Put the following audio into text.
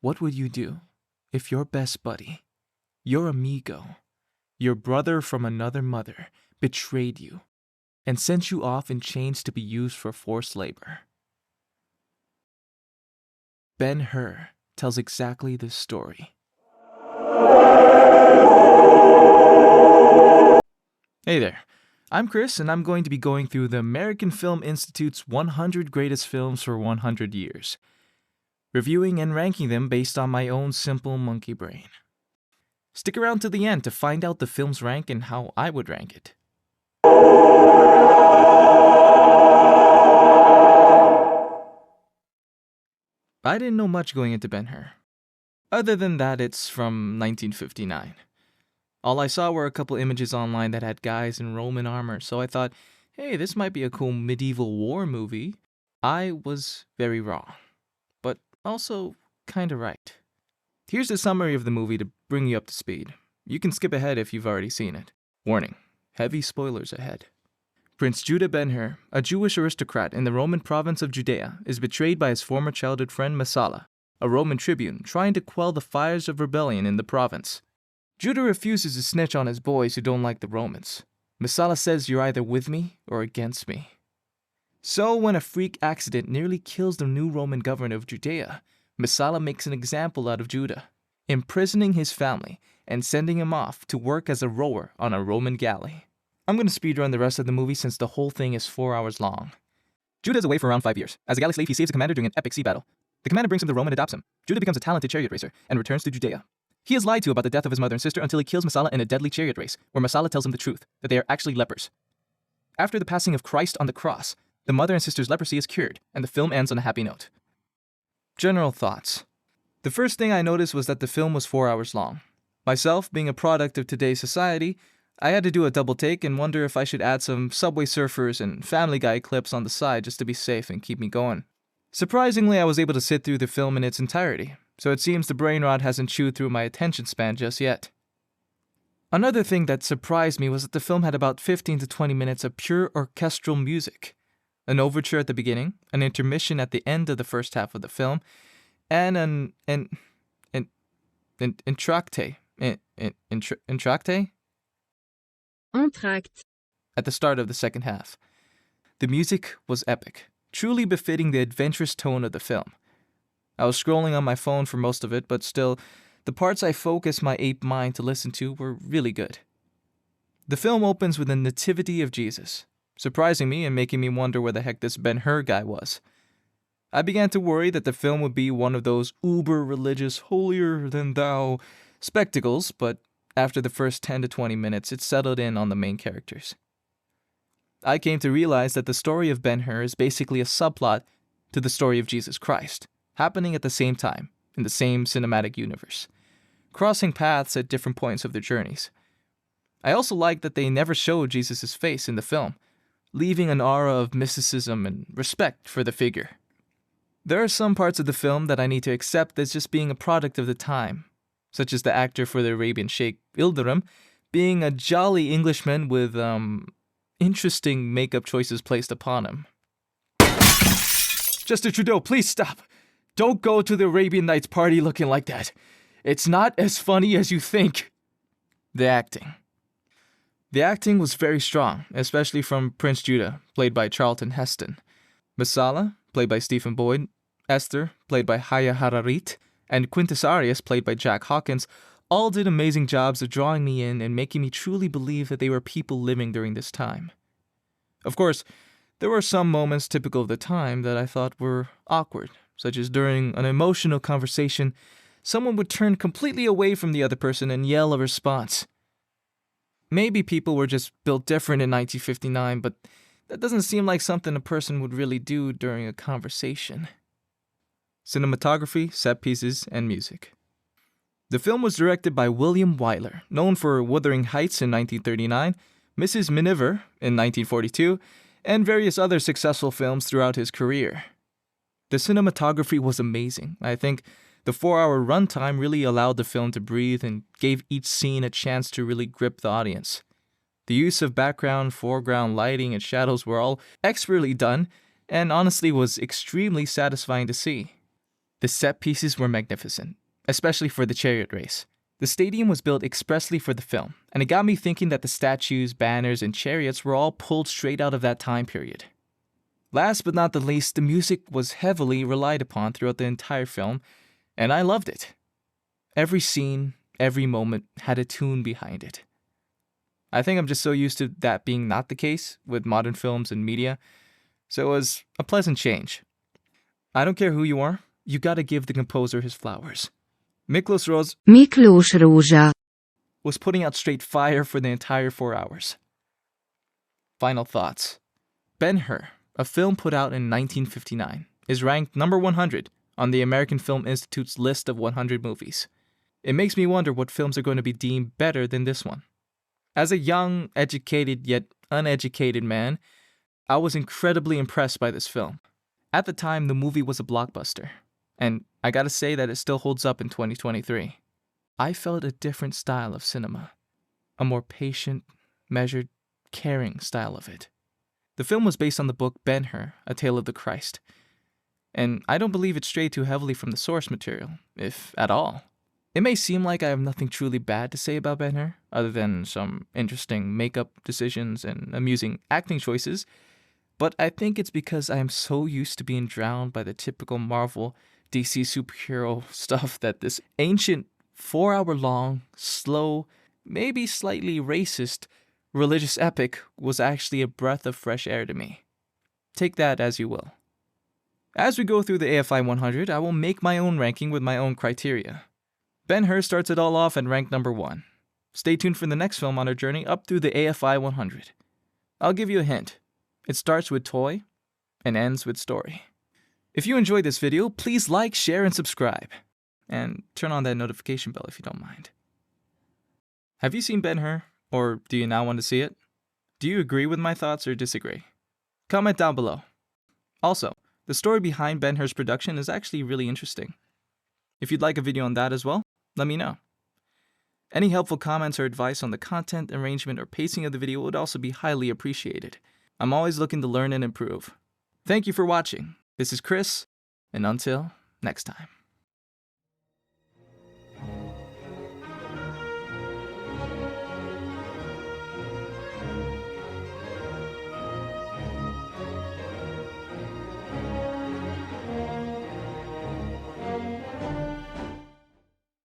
What would you do if your best buddy, your amigo, your brother from another mother betrayed you and sent you off in chains to be used for forced labor? Ben-Hur tells exactly this story. Hey there, I'm Chris, and I'm going to be going through the American Film Institute's 100 Greatest Films for 100 Years, reviewing and ranking them based on my own simple monkey brain. Stick around to the end to find out the film's rank and how I would rank it. I didn't know much going into Ben-Hur, other than that it's from 1959. All I saw were a couple images online that had guys in Roman armor, so I thought, hey, this might be a cool medieval war movie. I was very wrong, but also kinda right. Here's a summary of the movie to bring you up to speed. You can skip ahead if you've already seen it. Warning, heavy spoilers ahead. Prince Judah Ben-Hur, a Jewish aristocrat in the Roman province of Judea, is betrayed by his former childhood friend Messala, a Roman tribune trying to quell the fires of rebellion in the province. Judah refuses to snitch on his boys who don't like the Romans. Messala says, "You're either with me or against me." So when a freak accident nearly kills the new Roman governor of Judea, Messala makes an example out of Judah, imprisoning his family and sending him off to work as a rower on a Roman galley. I'm going to speedrun the rest of the movie since the whole thing is 4 hours long. Judah is away for around 5 years. As a galley slave, he saves a commander during an epic sea battle. The commander brings him to Rome and adopts him. Judah becomes a talented chariot racer and returns to Judea. He is lied to about the death of his mother and sister until he kills Messala in a deadly chariot race, where Messala tells him the truth, that they are actually lepers. After the passing of Christ on the cross, the mother and sister's leprosy is cured, and the film ends on a happy note. General thoughts. The first thing I noticed was that the film was 4 hours long. Myself, being a product of today's society, I had to do a double take and wonder if I should add some Subway Surfers and Family Guy clips on the side just to be safe and keep me going. Surprisingly, I was able to sit through the film in its entirety, so it seems the brain rot hasn't chewed through my attention span just yet. Another thing that surprised me was that the film had about 15 to 20 minutes of pure orchestral music. An overture at the beginning, an intermission at the end of the first half of the film, and an entr'acte at the start of the second half. The music was epic, truly befitting the adventurous tone of the film. I was scrolling on my phone for most of it, but still, the parts I focused my ape mind to listen to were really good. The film opens with the nativity of Jesus, surprising me and making me wonder where the heck this Ben-Hur guy was. I began to worry that the film would be one of those uber-religious, holier-than-thou spectacles, but after the first 10 to 20 minutes, it settled in on the main characters. I came to realize that the story of Ben-Hur is basically a subplot to the story of Jesus Christ, happening at the same time, in the same cinematic universe, crossing paths at different points of their journeys. I also like that they never showed Jesus' face in the film, leaving an aura of mysticism and respect for the figure. There are some parts of the film that I need to accept as just being a product of the time, such as the actor for the Arabian Sheikh, Ildirim, being a jolly Englishman with, interesting makeup choices placed upon him. Justin Trudeau, please stop! Don't go to the Arabian Nights party looking like that. It's not as funny as you think. The acting. The acting was very strong, especially from Prince Judah, played by Charlton Heston, Messala, played by Stephen Boyd, Esther, played by Haya Hararit, and Quintus Arias, played by Jack Hawkins, all did amazing jobs of drawing me in and making me truly believe that they were people living during this time. Of course, there were some moments typical of the time that I thought were awkward, such as during an emotional conversation, someone would turn completely away from the other person and yell a response. Maybe people were just built different in 1959, but that doesn't seem like something a person would really do during a conversation. Cinematography, set pieces, and music. The film was directed by William Wyler, known for Wuthering Heights in 1939, Mrs. Miniver in 1942, and various other successful films throughout his career. The cinematography was amazing. I think the 4-hour runtime really allowed the film to breathe and gave each scene a chance to really grip the audience. The use of background, foreground lighting, and shadows were all expertly done, and honestly was extremely satisfying to see. The set pieces were magnificent, especially for the chariot race. The stadium was built expressly for the film, and it got me thinking that the statues, banners, and chariots were all pulled straight out of that time period. Last but not the least, the music was heavily relied upon throughout the entire film, and I loved it. Every scene, every moment had a tune behind it. I think I'm just so used to that being not the case with modern films and media, so it was a pleasant change. I don't care who you are, you gotta give the composer his flowers. Miklós Rózsa was putting out straight fire for the entire 4 hours. Final thoughts. Ben-Hur, a film put out in 1959, is ranked number 100 on the American Film Institute's list of 100 movies. It makes me wonder what films are going to be deemed better than this one. As a young, educated yet uneducated man, I was incredibly impressed by this film. At the time, the movie was a blockbuster, and I gotta say that it still holds up in 2023. I felt a different style of cinema, a more patient, measured, caring style of it. The film was based on the book Ben-Hur, A Tale of the Christ, and I don't believe it strayed too heavily from the source material, if at all. It may seem like I have nothing truly bad to say about Ben-Hur, other than some interesting makeup decisions and amusing acting choices, but I think it's because I am so used to being drowned by the typical Marvel, DC superhero stuff that this ancient, 4-hour-long, slow, maybe slightly racist, religious epic was actually a breath of fresh air to me. Take that as you will. As we go through the AFI 100, I will make my own ranking with my own criteria. Ben-Hur starts it all off at rank number 1. Stay tuned for the next film on our journey up through the AFI 100. I'll give you a hint. It starts with toy and ends with story. If you enjoyed this video, please like, share, and subscribe. And turn on that notification bell if you don't mind. Have you seen Ben-Hur, or do you now want to see it? Do you agree with my thoughts or disagree? Comment down below. Also, the story behind Ben-Hur's production is actually really interesting. If you'd like a video on that as well, let me know. Any helpful comments or advice on the content, arrangement, or pacing of the video would also be highly appreciated. I'm always looking to learn and improve. Thank you for watching. This is Chris, and until next time.